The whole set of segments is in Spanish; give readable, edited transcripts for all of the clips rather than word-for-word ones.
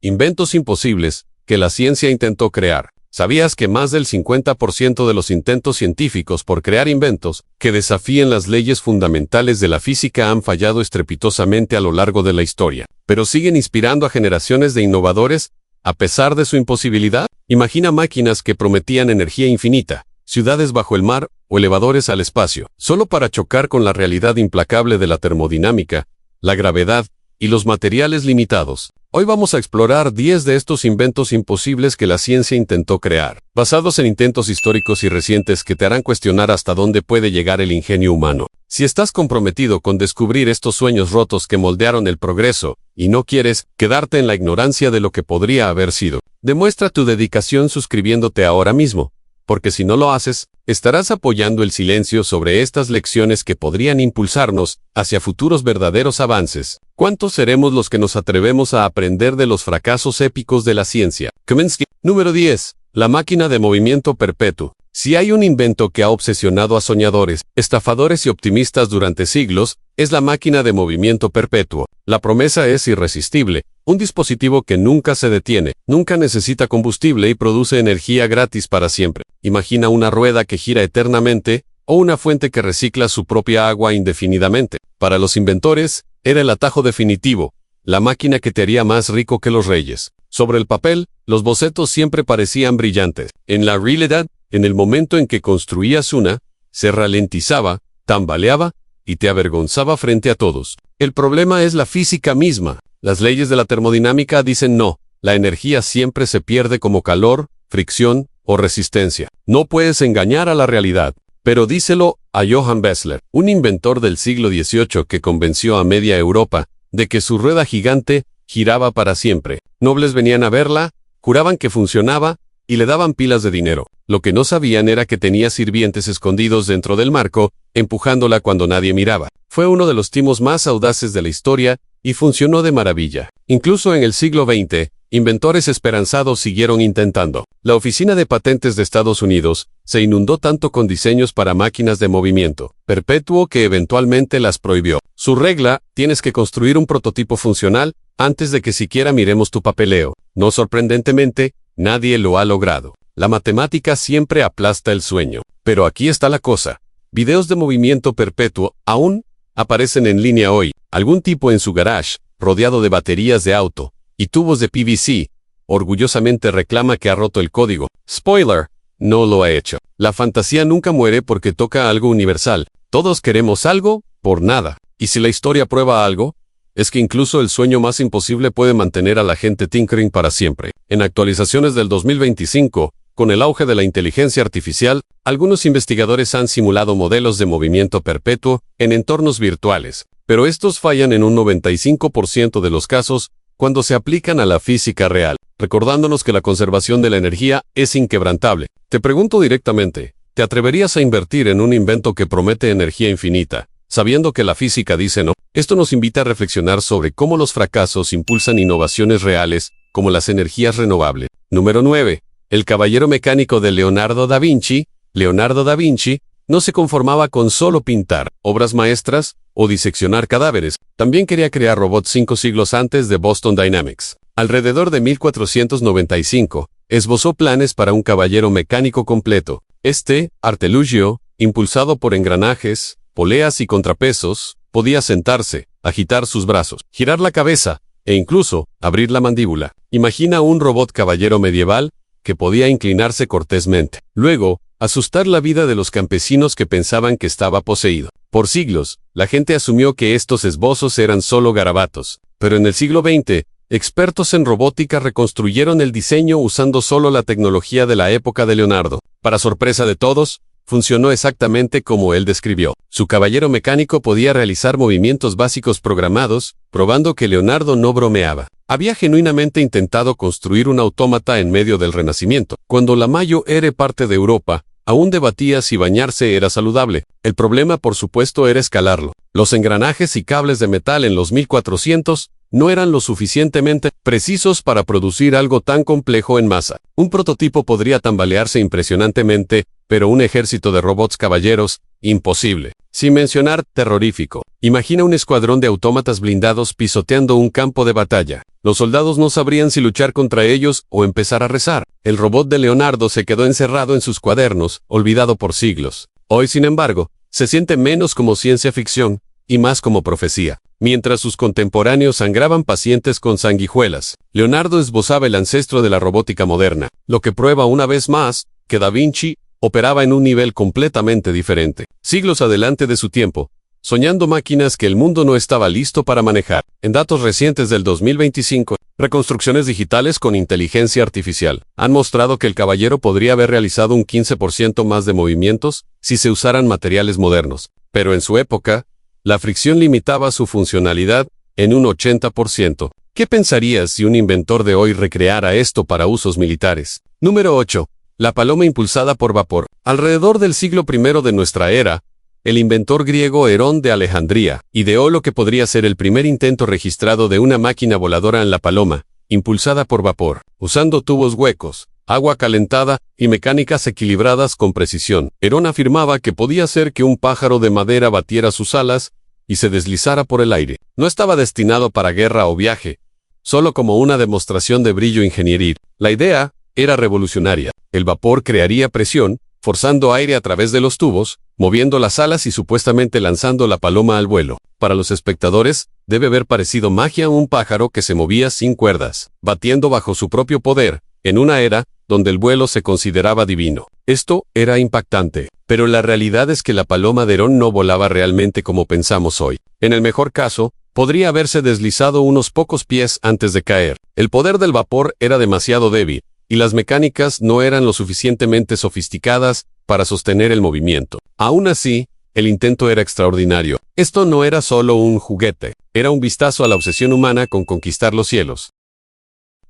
Inventos imposibles que la ciencia intentó crear. ¿Sabías que más del 50% de los intentos científicos por crear inventos que desafíen las leyes fundamentales de la física han fallado estrepitosamente a lo largo de la historia, pero siguen inspirando a generaciones de innovadores a pesar de su imposibilidad? Imagina máquinas que prometían energía infinita, ciudades bajo el mar o elevadores al espacio, solo para chocar con la realidad implacable de la termodinámica, la gravedad y los materiales limitados. Hoy vamos a explorar 10 de estos inventos imposibles que la ciencia intentó crear, basados en intentos históricos y recientes que te harán cuestionar hasta dónde puede llegar el ingenio humano. Si estás comprometido con descubrir estos sueños rotos que moldearon el progreso, y no quieres quedarte en la ignorancia de lo que podría haber sido, demuestra tu dedicación suscribiéndote ahora mismo, porque si no lo haces, estarás apoyando el silencio sobre estas lecciones que podrían impulsarnos hacia futuros verdaderos avances. ¿Cuántos seremos los que nos atrevemos a aprender de los fracasos épicos de la ciencia? Kaminsky. Número 10. La máquina de movimiento perpetuo. Si hay un invento que ha obsesionado a soñadores, estafadores y optimistas durante siglos, es la máquina de movimiento perpetuo. La promesa es irresistible. Un dispositivo que nunca se detiene, nunca necesita combustible y produce energía gratis para siempre. Imagina una rueda que gira eternamente, o una fuente que recicla su propia agua indefinidamente. Para los inventores, era el atajo definitivo, la máquina que te haría más rico que los reyes. Sobre el papel, los bocetos siempre parecían brillantes. En la realidad, en el momento en que construías una, se ralentizaba, tambaleaba y te avergonzaba frente a todos. El problema es la física misma. Las leyes de la termodinámica dicen no, la energía siempre se pierde como calor, fricción o resistencia. No puedes engañar a la realidad. Pero díselo a Johann Bessler, un inventor del siglo XVIII que convenció a media Europa de que su rueda gigante giraba para siempre. Nobles venían a verla, juraban que funcionaba y le daban pilas de dinero. Lo que no sabían era que tenía sirvientes escondidos dentro del marco, empujándola cuando nadie miraba. Fue uno de los timos más audaces de la historia y funcionó de maravilla. Incluso en el siglo XX, inventores esperanzados siguieron intentando. La Oficina de Patentes de Estados Unidos se inundó tanto con diseños para máquinas de movimiento perpetuo que eventualmente las prohibió. Su regla: tienes que construir un prototipo funcional antes de que siquiera miremos tu papeleo. No sorprendentemente, nadie lo ha logrado. La matemática siempre aplasta el sueño. Pero aquí está la cosa. Videos de movimiento perpetuo aún aparecen en línea hoy. Algún tipo en su garage, rodeado de baterías de auto y tubos de PVC, orgullosamente reclama que ha roto el código. Spoiler, no lo ha hecho. La fantasía nunca muere porque toca algo universal. Todos queremos algo, por nada. Y si la historia prueba algo, es que incluso el sueño más imposible puede mantener a la gente tinkering para siempre. En actualizaciones del 2025, con el auge de la inteligencia artificial, algunos investigadores han simulado modelos de movimiento perpetuo en entornos virtuales, pero estos fallan en un 95% de los casos cuando se aplican a la física real, recordándonos que la conservación de la energía es inquebrantable. Te pregunto directamente, ¿te atreverías a invertir en un invento que promete energía infinita, sabiendo que la física dice no? Esto nos invita a reflexionar sobre cómo los fracasos impulsan innovaciones reales, como las energías renovables. Número 9. El caballero mecánico de Leonardo da Vinci. Leonardo da Vinci no se conformaba con solo pintar obras maestras o diseccionar cadáveres. También quería crear robots 5 siglos antes de Boston Dynamics. Alrededor de 1495, esbozó planes para un caballero mecánico completo. Este artilugio, impulsado por engranajes, poleas y contrapesos, podía sentarse, agitar sus brazos, girar la cabeza e incluso abrir la mandíbula. Imagina un robot caballero medieval que podía inclinarse cortésmente. Luego, asustar la vida de los campesinos que pensaban que estaba poseído. Por siglos, la gente asumió que estos esbozos eran solo garabatos. Pero en el siglo XX, expertos en robótica reconstruyeron el diseño usando solo la tecnología de la época de Leonardo. Para sorpresa de todos, funcionó exactamente como él describió. Su caballero mecánico podía realizar movimientos básicos programados, probando que Leonardo no bromeaba. Había genuinamente intentado construir un autómata en medio del Renacimiento. Cuando la Mayo era parte de Europa, aún debatía si bañarse era saludable. El problema, por supuesto, era escalarlo. Los engranajes y cables de metal en los 1400 no eran lo suficientemente precisos para producir algo tan complejo en masa. Un prototipo podría tambalearse impresionantemente, pero un ejército de robots caballeros, imposible. Sin mencionar terrorífico. Imagina un escuadrón de autómatas blindados pisoteando un campo de batalla. Los soldados no sabrían si luchar contra ellos o empezar a rezar. El robot de Leonardo se quedó encerrado en sus cuadernos, olvidado por siglos. Hoy, sin embargo, se siente menos como ciencia ficción y más como profecía. Mientras sus contemporáneos sangraban pacientes con sanguijuelas, Leonardo esbozaba el ancestro de la robótica moderna, lo que prueba una vez más que Da Vinci operaba en un nivel completamente diferente, siglos adelante de su tiempo, soñando máquinas que el mundo no estaba listo para manejar. En datos recientes del 2025, reconstrucciones digitales con inteligencia artificial han mostrado que el caballero podría haber realizado un 15% más de movimientos si se usaran materiales modernos, pero en su época, la fricción limitaba su funcionalidad en un 80%. ¿Qué pensarías si un inventor de hoy recreara esto para usos militares? Número 8. La paloma impulsada por vapor. Alrededor del siglo I de nuestra era, el inventor griego Herón de Alejandría ideó lo que podría ser el primer intento registrado de una máquina voladora en la paloma, impulsada por vapor, usando tubos huecos, agua calentada y mecánicas equilibradas con precisión. Herón afirmaba que podía hacer que un pájaro de madera batiera sus alas y se deslizara por el aire. No estaba destinado para guerra o viaje, solo como una demostración de brillo ingenieril. La idea era revolucionaria. El vapor crearía presión, forzando aire a través de los tubos, moviendo las alas y supuestamente lanzando la paloma al vuelo. Para los espectadores, debe haber parecido magia un pájaro que se movía sin cuerdas, batiendo bajo su propio poder, en una era donde el vuelo se consideraba divino. Esto era impactante, pero la realidad es que la paloma de Herón no volaba realmente como pensamos hoy. En el mejor caso, podría haberse deslizado unos pocos pies antes de caer. El poder del vapor era demasiado débil, y las mecánicas no eran lo suficientemente sofisticadas para sostener el movimiento. Aún así, el intento era extraordinario. Esto no era solo un juguete, era un vistazo a la obsesión humana con conquistar los cielos.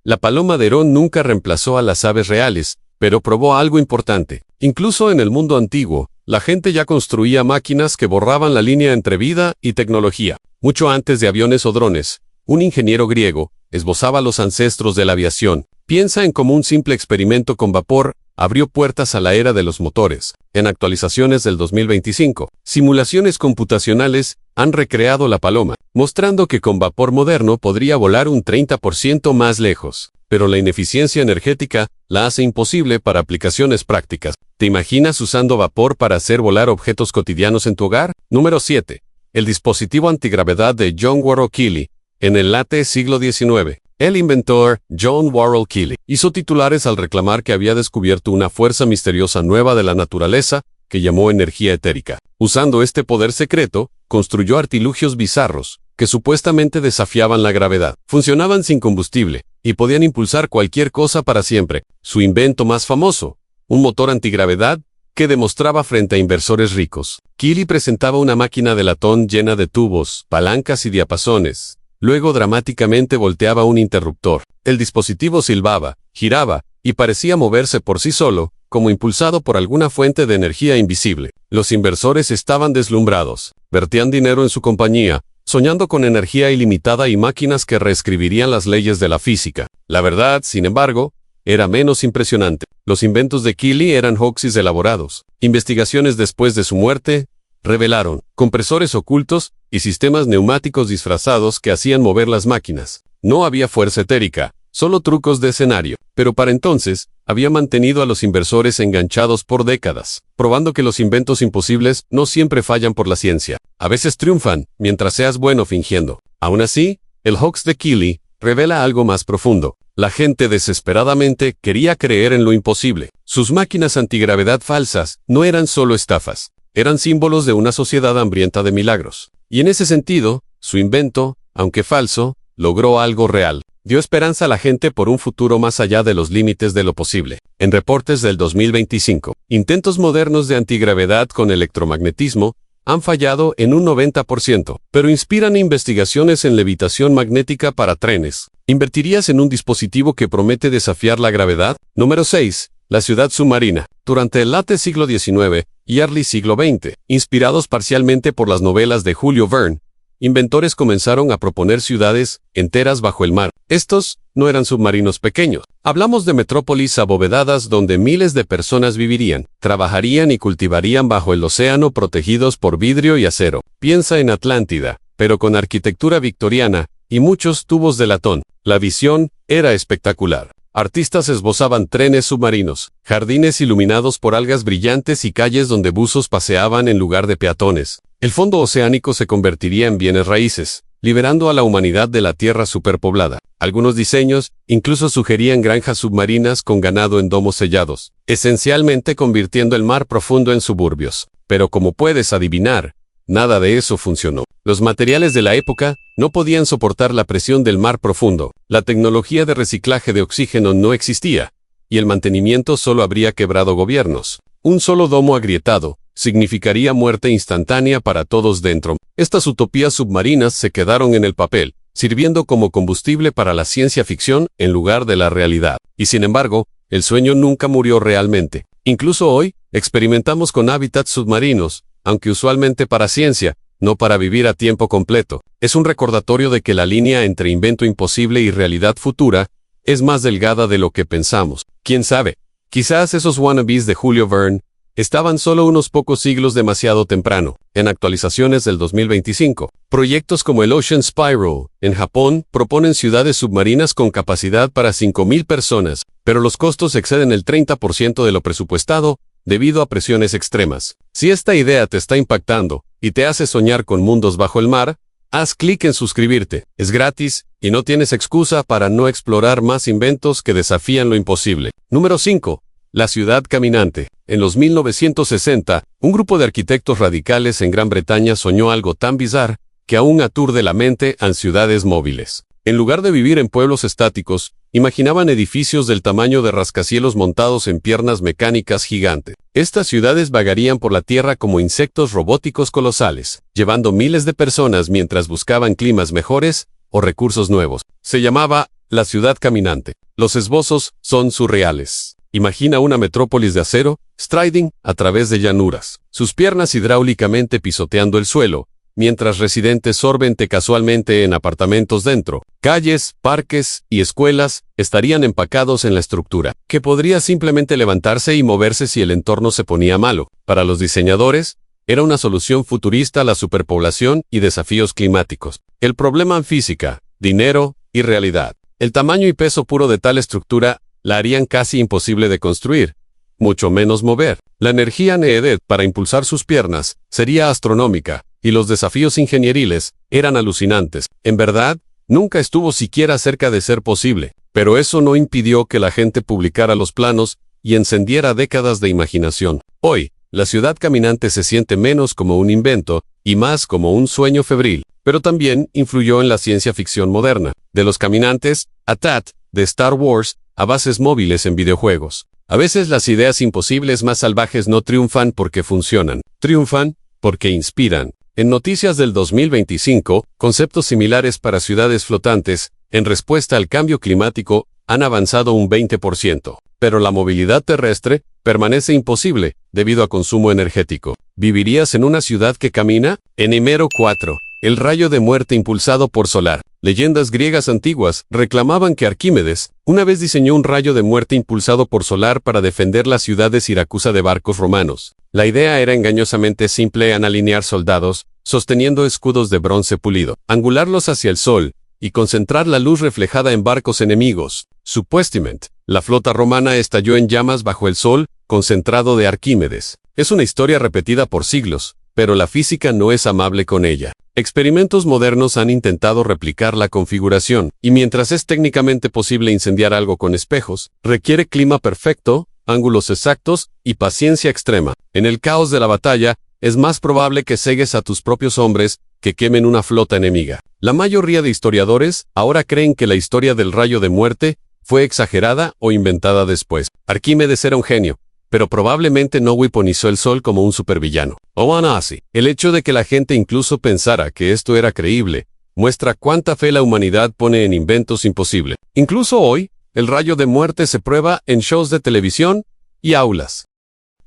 La paloma de Herón nunca reemplazó a las aves reales, pero probó algo importante. Incluso en el mundo antiguo, la gente ya construía máquinas que borraban la línea entre vida y tecnología. Mucho antes de aviones o drones, un ingeniero griego esbozaba los ancestros de la aviación. Piensa en cómo un simple experimento con vapor abrió puertas a la era de los motores. En actualizaciones del 2025, simulaciones computacionales han recreado la paloma, mostrando que con vapor moderno podría volar un 30% más lejos. Pero la ineficiencia energética la hace imposible para aplicaciones prácticas. ¿Te imaginas usando vapor para hacer volar objetos cotidianos en tu hogar? Número 7. El dispositivo antigravedad de John Worrell Keely, en el late siglo XIX. El inventor, John Worrell Keely, hizo titulares al reclamar que había descubierto una fuerza misteriosa nueva de la naturaleza que llamó energía etérica. Usando este poder secreto, construyó artilugios bizarros que supuestamente desafiaban la gravedad. Funcionaban sin combustible y podían impulsar cualquier cosa para siempre. Su invento más famoso, un motor antigravedad que demostraba frente a inversores ricos. Keely presentaba una máquina de latón llena de tubos, palancas y diapasones. Luego dramáticamente volteaba un interruptor. El dispositivo silbaba, giraba, y parecía moverse por sí solo, como impulsado por alguna fuente de energía invisible. Los inversores estaban deslumbrados. Vertían dinero en su compañía, soñando con energía ilimitada y máquinas que reescribirían las leyes de la física. La verdad, sin embargo, era menos impresionante. Los inventos de Keely eran hoaxes elaborados. Investigaciones después de su muerte revelaron compresores ocultos y sistemas neumáticos disfrazados que hacían mover las máquinas. No había fuerza etérica, solo trucos de escenario. Pero para entonces, había mantenido a los inversores enganchados por décadas, probando que los inventos imposibles no siempre fallan por la ciencia. A veces triunfan, mientras seas bueno fingiendo. Aún así, el hoax de Keely revela algo más profundo. La gente desesperadamente quería creer en lo imposible. Sus máquinas antigravedad falsas no eran solo estafas. Eran símbolos de una sociedad hambrienta de milagros. Y en ese sentido, su invento, aunque falso, logró algo real. Dio esperanza a la gente por un futuro más allá de los límites de lo posible. En reportes del 2025, intentos modernos de antigravedad con electromagnetismo han fallado en un 90%, pero inspiran investigaciones en levitación magnética para trenes. ¿Invertirías en un dispositivo que promete desafiar la gravedad? Número 6. La ciudad submarina. Durante el late siglo XIX y early siglo XX, inspirados parcialmente por las novelas de Julio Verne, inventores comenzaron a proponer ciudades enteras bajo el mar. Estos no eran submarinos pequeños. Hablamos de metrópolis abovedadas donde miles de personas vivirían, trabajarían y cultivarían bajo el océano protegidos por vidrio y acero. Piensa en Atlántida, pero con arquitectura victoriana y muchos tubos de latón. La visión era espectacular. Artistas esbozaban trenes submarinos, jardines iluminados por algas brillantes y calles donde buzos paseaban en lugar de peatones. El fondo oceánico se convertiría en bienes raíces, liberando a la humanidad de la tierra superpoblada. Algunos diseños incluso sugerían granjas submarinas con ganado en domos sellados, esencialmente convirtiendo el mar profundo en suburbios. Pero como puedes adivinar, nada de eso funcionó. Los materiales de la época no podían soportar la presión del mar profundo. La tecnología de reciclaje de oxígeno no existía, y el mantenimiento solo habría quebrado gobiernos. Un solo domo agrietado significaría muerte instantánea para todos dentro. Estas utopías submarinas se quedaron en el papel, sirviendo como combustible para la ciencia ficción en lugar de la realidad. Y sin embargo, el sueño nunca murió realmente. Incluso hoy, experimentamos con hábitats submarinos, aunque usualmente para ciencia, no para vivir a tiempo completo. Es un recordatorio de que la línea entre invento imposible y realidad futura es más delgada de lo que pensamos. ¿Quién sabe? Quizás esos wannabes de Julio Verne estaban solo unos pocos siglos demasiado temprano. En actualizaciones del 2025, proyectos como el Ocean Spiral, en Japón, proponen ciudades submarinas con capacidad para 5.000 personas, pero los costos exceden el 30% de lo presupuestado, debido a presiones extremas. Si esta idea te está impactando y te hace soñar con mundos bajo el mar, haz clic en suscribirte. Es gratis y no tienes excusa para no explorar más inventos que desafían lo imposible. Número 5. La ciudad caminante. En los 1960, un grupo de arquitectos radicales en Gran Bretaña soñó algo tan bizarro que aún aturde la mente a ciudades móviles. En lugar de vivir en pueblos estáticos, imaginaban edificios del tamaño de rascacielos montados en piernas mecánicas gigantes. Estas ciudades vagarían por la tierra como insectos robóticos colosales, llevando miles de personas mientras buscaban climas mejores o recursos nuevos. Se llamaba la ciudad caminante. Los esbozos son surreales. Imagina una metrópolis de acero, striding a través de llanuras, sus piernas hidráulicamente pisoteando el suelo, mientras residentes sorben casualmente en apartamentos dentro. Calles, parques y escuelas estarían empacados en la estructura, que podría simplemente levantarse y moverse si el entorno se ponía malo. Para los diseñadores, era una solución futurista a la superpoblación y desafíos climáticos. El problema en física, dinero y realidad. El tamaño y peso puro de tal estructura la harían casi imposible de construir, mucho menos mover. La energía needed para impulsar sus piernas sería astronómica, y los desafíos ingenieriles eran alucinantes. En verdad, nunca estuvo siquiera cerca de ser posible, pero eso no impidió que la gente publicara los planos y encendiera décadas de imaginación. Hoy, la ciudad caminante se siente menos como un invento y más como un sueño febril, pero también influyó en la ciencia ficción moderna, de los caminantes, a TAT, de Star Wars, a bases móviles en videojuegos. A veces las ideas imposibles más salvajes no triunfan porque funcionan, triunfan porque inspiran. En noticias del 2025, conceptos similares para ciudades flotantes, en respuesta al cambio climático, han avanzado un 20%. Pero la movilidad terrestre permanece imposible debido a consumo energético. ¿Vivirías en una ciudad que camina? Número 4. El rayo de muerte impulsado por solar. Leyendas griegas antiguas reclamaban que Arquímedes una vez diseñó un rayo de muerte impulsado por solar para defender la ciudad de Siracusa de barcos romanos. La idea era engañosamente simple en alinear soldados, sosteniendo escudos de bronce pulido, angularlos hacia el sol, y concentrar la luz reflejada en barcos enemigos. Supuestamente, la flota romana estalló en llamas bajo el sol concentrado de Arquímedes. Es una historia repetida por siglos, pero la física no es amable con ella. Experimentos modernos han intentado replicar la configuración, y mientras es técnicamente posible incendiar algo con espejos, requiere clima perfecto, ángulos exactos y paciencia extrema. En el caos de la batalla, es más probable que cegues a tus propios hombres que quemen una flota enemiga. La mayoría de historiadores ahora creen que la historia del rayo de muerte fue exagerada o inventada después. Arquímedes era un genio, pero probablemente no weaponizó el sol como un supervillano. O así. El hecho de que la gente incluso pensara que esto era creíble, muestra cuánta fe la humanidad pone en inventos imposibles. Incluso hoy, el rayo de muerte se prueba en shows de televisión y aulas.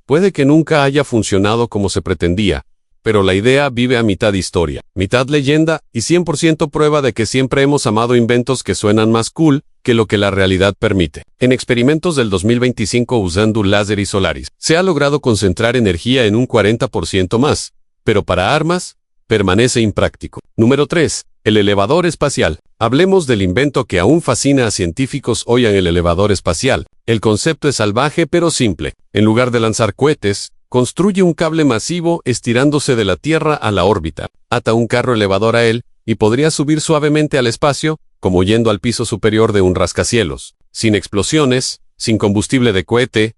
Puede que nunca haya funcionado como se pretendía, pero la idea vive a mitad historia, mitad leyenda y 100% prueba de que siempre hemos amado inventos que suenan más cool que lo que la realidad permite. En experimentos del 2025 usando láser y Solaris, se ha logrado concentrar energía en un 40% más, pero para armas, permanece impráctico. Número 3. El elevador espacial. Hablemos del invento que aún fascina a científicos hoy en el elevador espacial. El concepto es salvaje pero simple. En lugar de lanzar cohetes, construye un cable masivo estirándose de la Tierra a la órbita. Ata un carro elevador a él y podría subir suavemente al espacio, como yendo al piso superior de un rascacielos. Sin explosiones, sin combustible de cohete,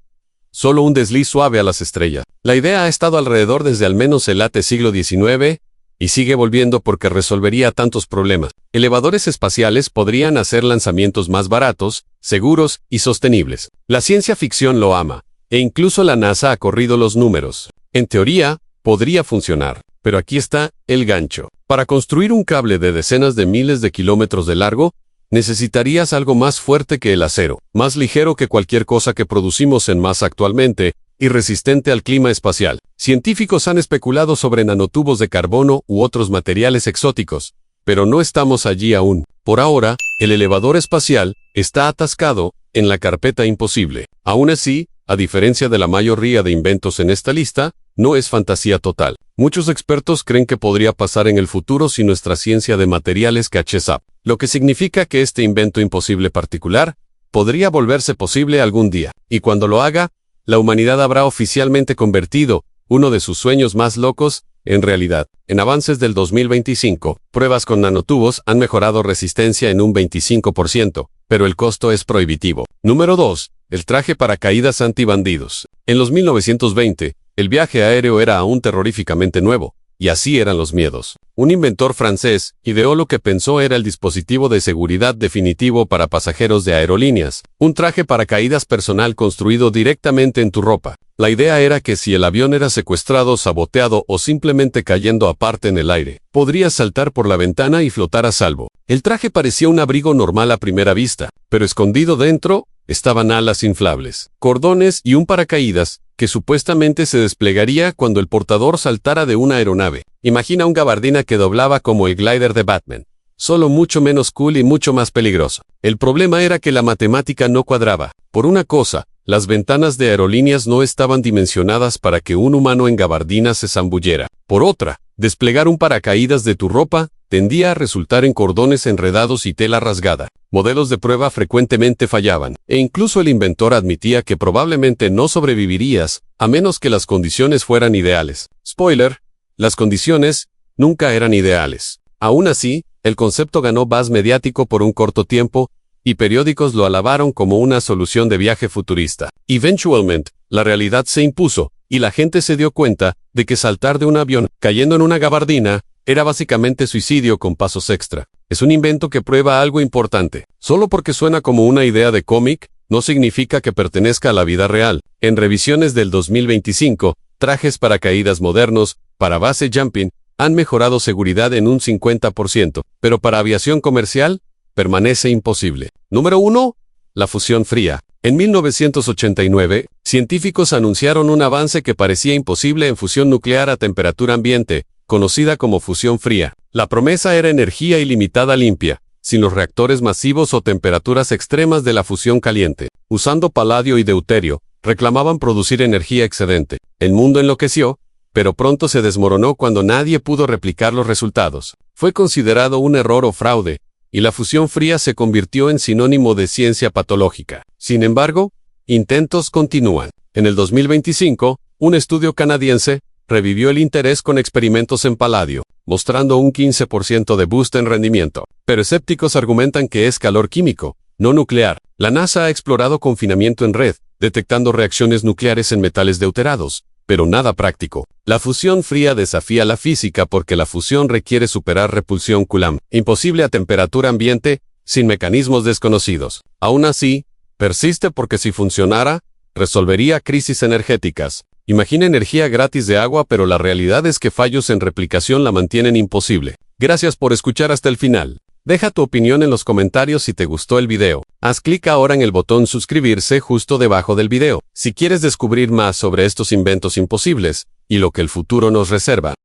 solo un desliz suave a las estrellas. La idea ha estado alrededor desde al menos el late siglo XIX, y sigue volviendo porque resolvería tantos problemas. Elevadores espaciales podrían hacer lanzamientos más baratos, seguros y sostenibles. La ciencia ficción lo ama, e incluso la NASA ha corrido los números. En teoría, podría funcionar, pero aquí está el gancho. Para construir un cable de decenas de miles de kilómetros de largo, necesitarías algo más fuerte que el acero, más ligero que cualquier cosa que producimos en masa actualmente, y resistente al clima espacial. Científicos han especulado sobre nanotubos de carbono u otros materiales exóticos, pero no estamos allí aún. Por ahora, el elevador espacial está atascado en la carpeta imposible. Aún así, a diferencia de la mayoría de inventos en esta lista, no es fantasía total. Muchos expertos creen que podría pasar en el futuro si nuestra ciencia de materiales catches up, lo que significa que este invento imposible particular podría volverse posible algún día, y cuando lo haga, la humanidad habrá oficialmente convertido uno de sus sueños más locos en realidad. En avances del 2025, pruebas con nanotubos han mejorado resistencia en un 25%, pero el costo es prohibitivo. Número 2. El traje paracaídas antibandidos. En los 1920, el viaje aéreo era aún terroríficamente nuevo, y así eran los miedos. Un inventor francés ideó lo que pensó era el dispositivo de seguridad definitivo para pasajeros de aerolíneas, un traje paracaídas personal construido directamente en tu ropa. La idea era que si el avión era secuestrado, saboteado o simplemente cayendo aparte en el aire, podrías saltar por la ventana y flotar a salvo. El traje parecía un abrigo normal a primera vista, pero escondido dentro estaban alas inflables, cordones y un paracaídas que supuestamente se desplegaría cuando el portador saltara de una aeronave. Imagina un gabardina que doblaba como el glider de Batman, solo mucho menos cool y mucho más peligroso. El problema era que la matemática no cuadraba. Por una cosa, las ventanas de aerolíneas no estaban dimensionadas para que un humano en gabardina se zambullera. Por otra, desplegar un paracaídas de tu ropa tendía a resultar en cordones enredados y tela rasgada. Modelos de prueba frecuentemente fallaban, e incluso el inventor admitía que probablemente no sobrevivirías, a menos que las condiciones fueran ideales. Spoiler, las condiciones nunca eran ideales. Aún así, el concepto ganó buzz mediático por un corto tiempo, y periódicos lo alabaron como una solución de viaje futurista. Eventualmente, la realidad se impuso, y la gente se dio cuenta de que saltar de un avión cayendo en una gabardina era básicamente suicidio con pasos extra. Es un invento que prueba algo importante. Solo porque suena como una idea de cómic, no significa que pertenezca a la vida real. En revisiones del 2025, trajes paracaídas modernos, para base jumping, han mejorado seguridad en un 50%, pero para aviación comercial, permanece imposible. Número 1. La fusión fría. En 1989, científicos anunciaron un avance que parecía imposible en fusión nuclear a temperatura ambiente, conocida como fusión fría. La promesa era energía ilimitada limpia, sin los reactores masivos o temperaturas extremas de la fusión caliente. Usando paladio y deuterio, reclamaban producir energía excedente. El mundo enloqueció, pero pronto se desmoronó cuando nadie pudo replicar los resultados. Fue considerado un error o fraude, y la fusión fría se convirtió en sinónimo de ciencia patológica. Sin embargo, intentos continúan. En el 2025, un estudio canadiense revivió el interés con experimentos en paladio, mostrando un 15% de boost en rendimiento. Pero escépticos argumentan que es calor químico, no nuclear. La NASA ha explorado confinamiento en red, detectando reacciones nucleares en metales deuterados, pero nada práctico. La fusión fría desafía la física porque la fusión requiere superar repulsión Coulomb, imposible a temperatura ambiente, sin mecanismos desconocidos. Aún así, persiste porque si funcionara, resolvería crisis energéticas. Imagina energía gratis de agua, pero la realidad es que fallos en replicación la mantienen imposible. Gracias por escuchar hasta el final. Deja tu opinión en los comentarios si te gustó el video. Haz clic ahora en el botón suscribirse justo debajo del video. Si quieres descubrir más sobre estos inventos imposibles y lo que el futuro nos reserva.